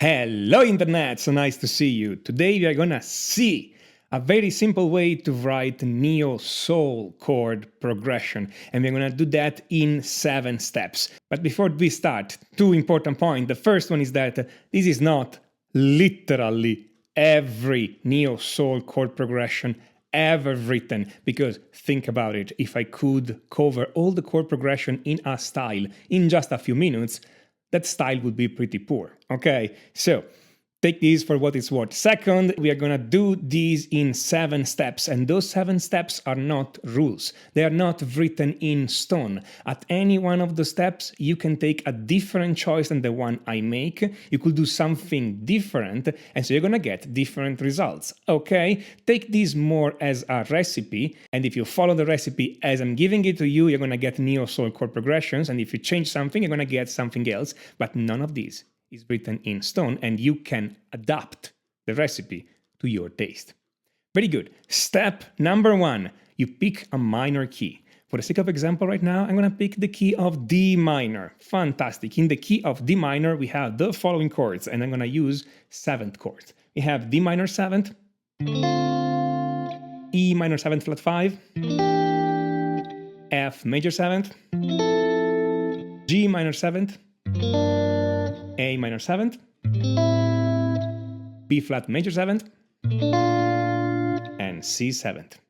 Hello Internet, so nice to see you. Today we are gonna see a very simple way to write neo-soul chord progression, and we're gonna do that in 7 steps. But before we start, 2 important points. The first one is that this is not literally every neo-soul chord progression ever written, because think about it, if I could cover all the chord progression in a style in just a few minutes, that style would be pretty poor, okay? So take this for what it's worth. Second, we are gonna do these in 7 steps, and those 7 steps are not rules. They are not written in stone. At any one of the steps, you can take a different choice than the one I make. You could do something different, and so you're gonna get different results, okay? Take this more as a recipe, and if you follow the recipe as I'm giving it to you, you're gonna get neo-soul chord progressions, and if you change something, you're gonna get something else, but none of these is written in stone, and you can adapt the recipe to your taste. Very good. Step number 1, you pick a minor key. For the sake of example right now, I'm going to pick the key of D minor. Fantastic. In the key of D minor, we have the following chords, and I'm going to use 7th chords. We have D minor 7th, E minor 7th flat 5, F major 7th, G minor 7th, A minor 7th, B flat major 7th, and C 7th.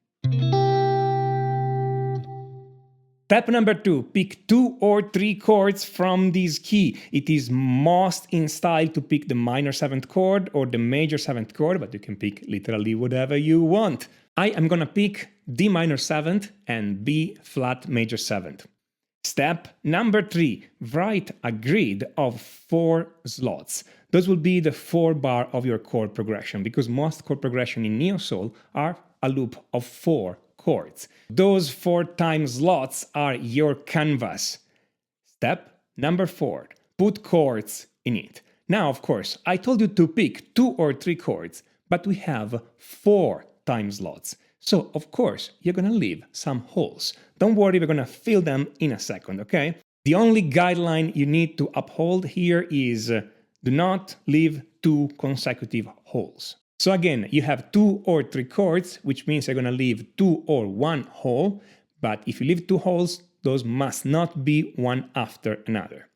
Step number 2, pick 2 or 3 chords from this key. It is most in style to pick the minor 7th chord or the major 7th chord, but you can pick literally whatever you want. I am gonna pick D minor 7th and B flat major 7th. Step number 3, write a grid of 4 slots. Those will be the 4 bar of your chord progression, because most chord progression in neo-soul are a loop of 4 chords. Those 4 time slots are your canvas. Step number 4, put chords in it. Now, of course, I told you to pick 2 or 3 chords, but we have 4 time slots. So, of course, you're gonna leave some holes. Don't worry, we're gonna fill them in a second, okay? The only guideline you need to uphold here is do not leave 2 consecutive holes. So again, you have 2 or 3 chords, which means you're gonna leave 2 or 1 hole, but if you leave 2 holes, those must not be one after another.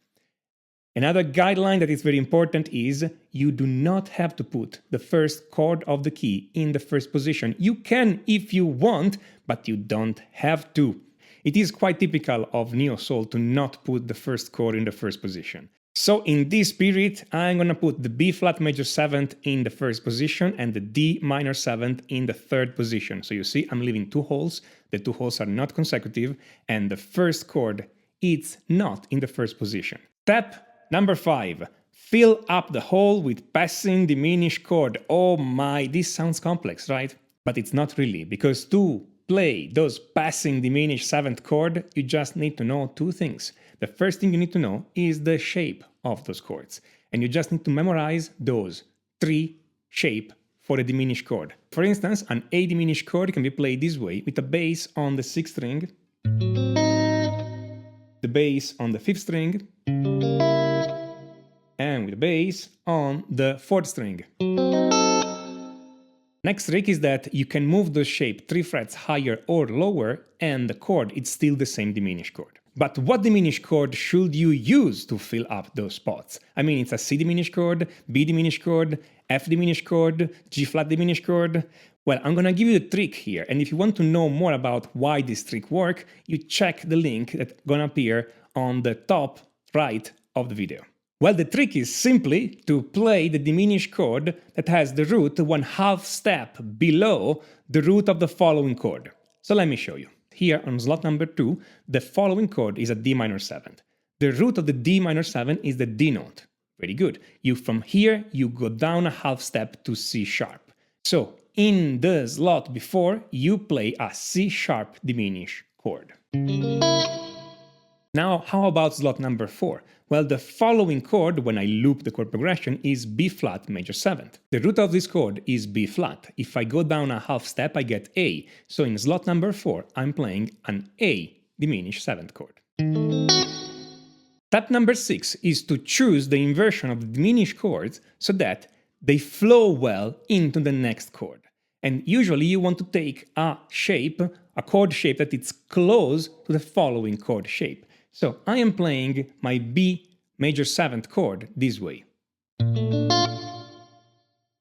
Another guideline that is very important is you do not have to put the first chord of the key in the first position. You can if you want, but you don't have to. It is quite typical of neo-soul to not put the first chord in the first position. So in this spirit, I'm gonna put the B flat major 7th in the first position and the D minor 7th in the 3rd position. So you see, I'm leaving 2 holes. The 2 holes are not consecutive, and the first chord is not in the first position. Step number 5, fill up the hole with passing diminished chord. Oh my, this sounds complex, right? But it's not really, because to play those passing diminished 7th chord, you just need to know 2 things. The first thing you need to know is the shape of those chords, and you just need to memorize those 3 shapes for a diminished chord. For instance, an A diminished chord can be played this way, with a bass on the 6th string, the bass on the 5th string, and with the bass on the 4th string. Next trick is that you can move the shape 3 frets higher or lower, and the chord is still the same diminished chord. But what diminished chord should you use to fill up those spots? I mean, it's a C diminished chord, B diminished chord, F diminished chord, G flat diminished chord. Well, I'm gonna give you the trick here, and if you want to know more about why this trick works, you check the link that's gonna appear on the top right of the video. Well, the trick is simply to play the diminished chord that has the root 1/2 step below the root of the following chord. So let me show you. Here on slot number 2, the following chord is a D minor 7th. The root of the D minor 7 is the D note. Very good. From here, you go down a 1/2 step to C sharp. So in the slot before, you play a C sharp diminished chord. Now, how about slot number 4? Well, the following chord, when I loop the chord progression, is B flat major 7th. The root of this chord is B flat. If I go down a 1/2 step, I get A. So in slot number 4, I'm playing an A diminished 7th chord. Step number 6 is to choose the inversion of the diminished chords so that they flow well into the next chord. And usually you want to take a shape, a chord shape that is close to the following chord shape. So I am playing my B major 7th chord this way.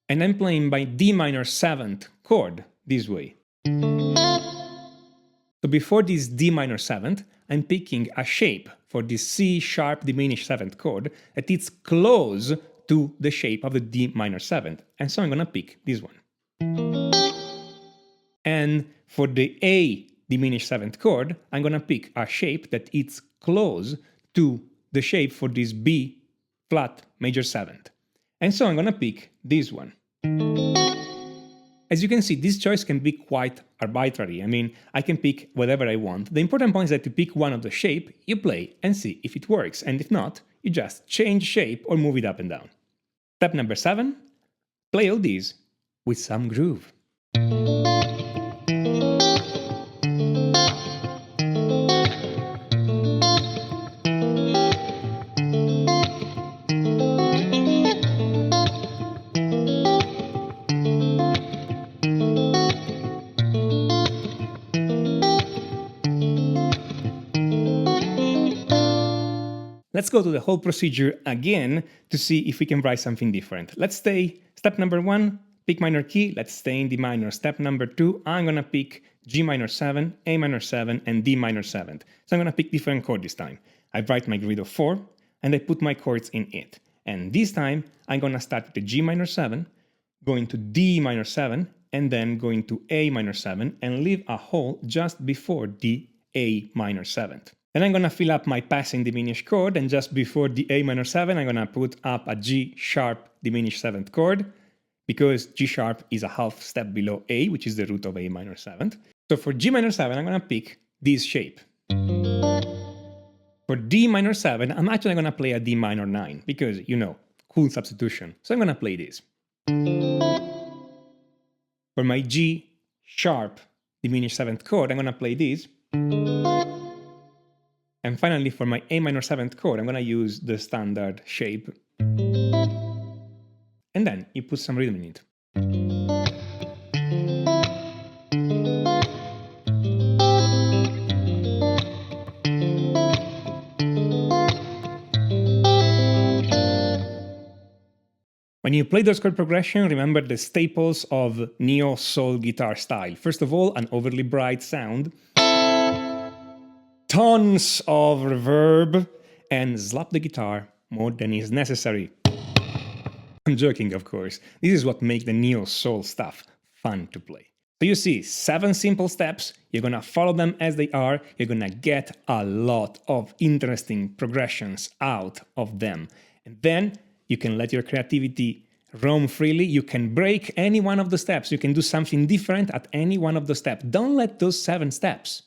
And I'm playing my D minor 7th chord this way. So before this D minor 7th, I'm picking a shape for this C sharp diminished 7th chord that is close to the shape of the D minor 7th. And so I'm going to pick this one. And for the A diminished 7th chord, I'm going to pick a shape that is close to the shape for this B flat major 7th. And so I'm going to pick this one. As you can see, this choice can be quite arbitrary. I mean, I can pick whatever I want. The important point is that you pick one of the shape, you play and see if it works. And if not, you just change shape or move it up and down. Step number 7, play all these with some groove. Let's go to the whole procedure again to see if we can write something different. Let's stay, step number 1, pick minor key, let's stay in D minor. Step number 2, I'm gonna pick G minor 7, A minor 7, and D minor 7. So I'm gonna pick different chord this time. I write my grid of 4, and I put my chords in it. And this time, I'm gonna start with the G minor 7, going to D minor 7, and then going to A minor 7, and leave a hole just before the A minor 7th. Then I'm going to fill up my passing diminished chord, and just before the A minor 7, I'm going to put up a G sharp diminished 7th chord, because G sharp is a half step below A, which is the root of A minor 7th. So for G minor 7, I'm going to pick this shape. For D minor 7, I'm actually going to play a D minor 9, because, you know, cool substitution. So I'm going to play this. For my G sharp diminished 7th chord, I'm going to play this. And finally, for my A minor 7th chord, I'm going to use the standard shape. And then you put some rhythm in it. When you play those chord progressions, remember the staples of neo-soul guitar style. First of all, an overly bright sound, tons of reverb, and slap the guitar more than is necessary. I'm joking, of course. This is what makes the neo-soul stuff fun to play. So you see, 7 simple steps, you're gonna follow them as they are, you're gonna get a lot of interesting progressions out of them. And then you can let your creativity roam freely, you can break any one of the steps, you can do something different at any one of the steps. Don't let those 7 steps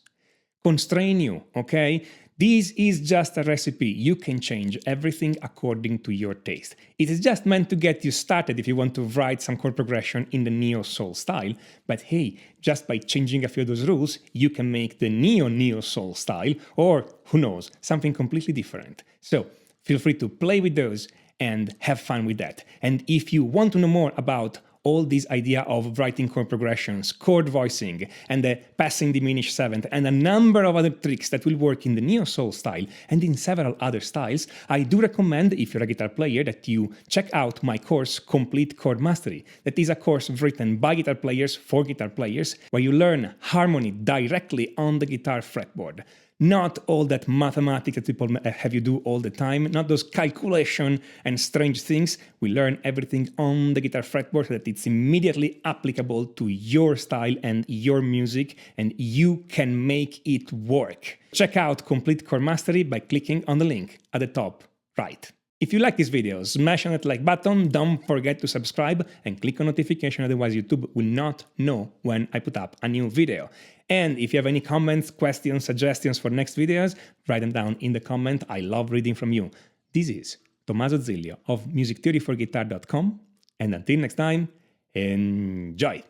constrain you, okay? This is just a recipe. You can change everything according to your taste. It is just meant to get you started if you want to write some chord progression in the neo-soul style. But hey, just by changing a few of those rules, you can make the neo-soul style, or who knows, something completely different. So feel free to play with those and have fun with that. And if you want to know more about all this idea of writing chord progressions, chord voicing, and the passing diminished 7th, and a number of other tricks that will work in the neo-soul style and in several other styles, I do recommend, if you're a guitar player, that you check out my course, Complete Chord Mastery. That is a course written by guitar players for guitar players, where you learn harmony directly on the guitar fretboard. Not all that mathematics that people have you do all the time, not those calculation and strange things. We learn everything on the guitar fretboard so that it's immediately applicable to your style and your music, and you can make it work. Check out Complete Chord Mastery by clicking on the link at the top right. If you like this video, smash on that like button, don't forget to subscribe and click on notification, otherwise YouTube will not know when I put up a new video. And if you have any comments, questions, suggestions for next videos, write them down in the comment. I love reading from you. This is Tommaso Zilio of musictheoryforguitar.com, and until next time, enjoy!